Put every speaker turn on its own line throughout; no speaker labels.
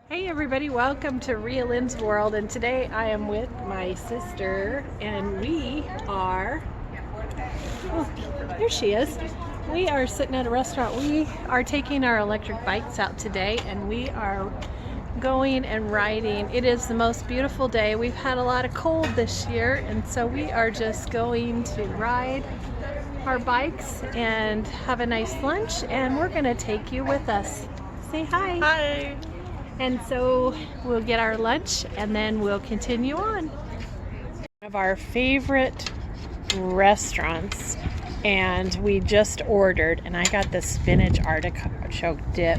Hey everybody, welcome to ReaLynns World, and today I am with my sister and we are, oh, here she is. We are sitting at a restaurant. We are taking our electric bikes out today and we are going and riding. It is the most beautiful day. We've had a lot of cold this year, and so we are just going to ride our bikes and have a nice lunch, and we're going to take you with us. Say hi.
Hi.
And so we'll get our lunch and then we'll continue on. One of our favorite restaurants, and we just ordered, and I got the spinach artichoke dip,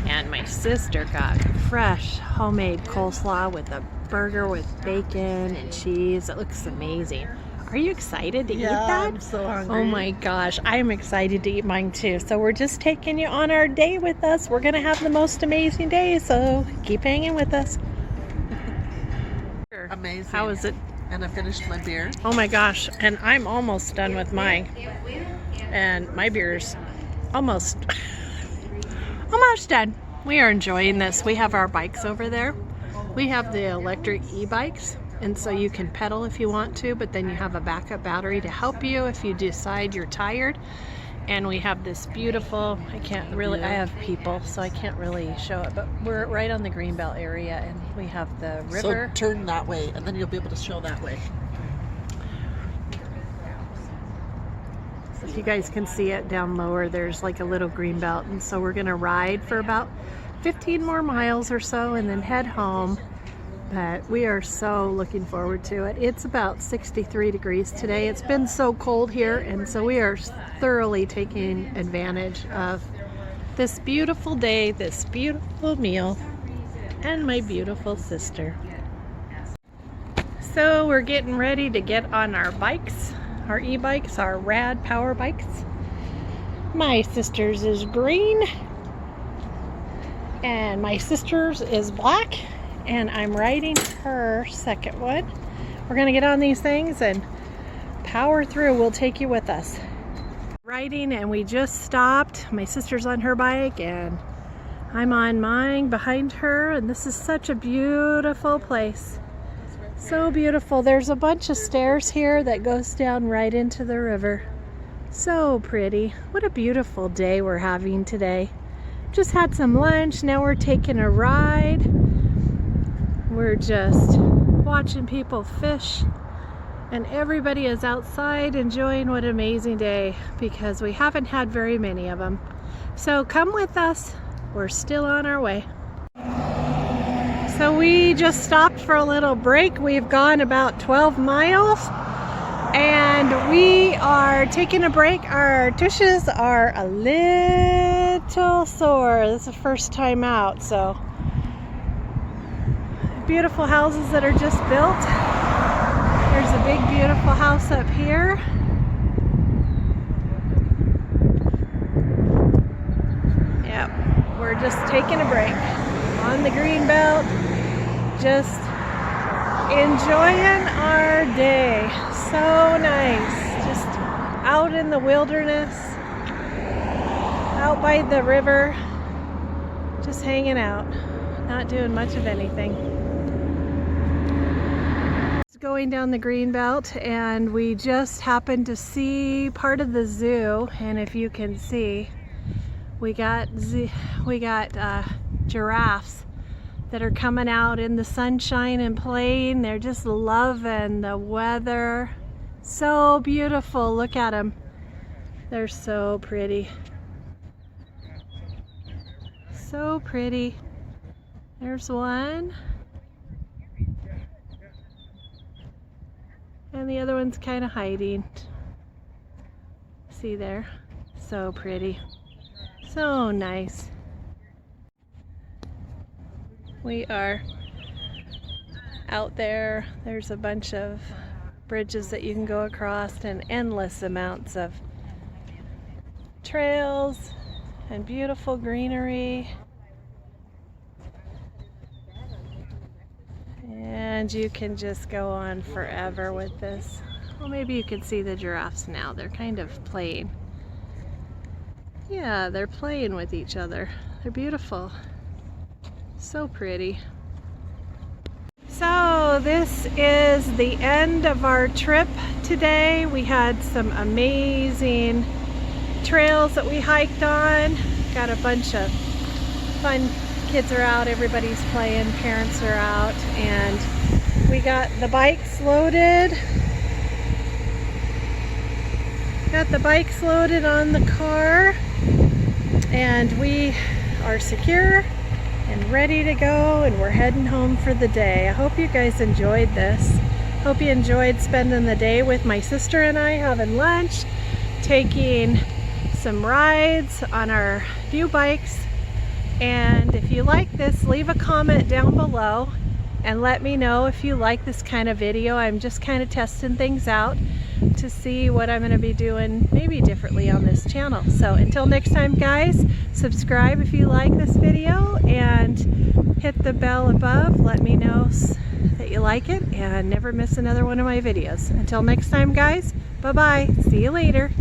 and my sister got fresh homemade coleslaw with a burger with bacon and cheese. It looks amazing. Are you excited to eat that?
I'm so hungry.
Oh my gosh, I'm excited to eat mine too. So we're just taking you on our day with us. We're gonna have the most amazing day, so keep hanging with us.
Amazing.
How is it?
And I finished my beer.
Oh my gosh, and I'm almost done with mine. And my beer's almost done. We are enjoying this. We have our bikes over there. We have the electric e-bikes, and so you can pedal if you want to, but then you have a backup battery to help you if you decide you're tired. And we have this beautiful, I have people, so I can't really show it, but we're right on the Greenbelt area, and we have the river.
So turn that way, and then you'll be able to show that way.
If you guys can see it down lower, there's like a little Greenbelt, and so we're gonna ride for about 15 more miles or so and then head home. But we are so looking forward to it. It's about 63 degrees today. It's been so cold here, and so we are thoroughly taking advantage of this beautiful day, this beautiful meal, and my beautiful sister. So we're getting ready to get on our bikes, our e-bikes, our rad power bikes. My sister's is green, and my sister's is black, and I'm riding her second one. We're gonna get on these things and power through. We'll take you with us. Riding, and we just stopped. My sister's on her bike and I'm on mine behind her, and this is such a beautiful place. So beautiful. There's a bunch of stairs here that goes down right into the river. So pretty. What a beautiful day we're having today. Just had some lunch. Now we're taking a ride. We're just watching people fish, and everybody is outside enjoying what an amazing day, because we haven't had very many of them. So come with us. We're still on our way. So we just stopped for a little break. We've gone about 12 miles and we are taking a break. Our tushes are a little sore. This is the first time out, so beautiful houses that are just built. There's a big beautiful house up here. Yep, we're just taking a break on the Greenbelt, just enjoying our day. So nice, just out in the wilderness, out by the river, just hanging out, not doing much of anything. Going down the Greenbelt, and we just happened to see part of the zoo, and if you can see, we got giraffes that are coming out in the sunshine and playing. They're just loving the weather. So beautiful. Look at them. They're so pretty. So pretty. There's one. And the other one's kind of hiding. See there? So pretty. So nice. We are out there. There's a bunch of bridges that you can go across, and endless amounts of trails and beautiful greenery. And you can just go on forever with this. Well, maybe you can see the giraffes now. They're kind of playing. Yeah, they're playing with each other. They're beautiful. So pretty. So this is the end of our trip today. We had some amazing trails that we hiked on. Got a bunch of fun. Kids are out, everybody's playing, parents are out, and we got the bikes loaded. Got the bikes loaded on the car, and we are secure and ready to go, and we're heading home for the day. I hope you guys enjoyed this. Hope you enjoyed spending the day with my sister and I, having lunch, taking some rides on our new bikes. And if you like this, leave a comment down below and let me know if you like this kind of video. I'm just kind of testing things out to see what I'm going to be doing maybe differently on this channel. So until next time, guys, subscribe if you like this video and hit the bell above. Let me know that you like it and never miss another one of my videos. Until next time, guys, bye-bye. See you later.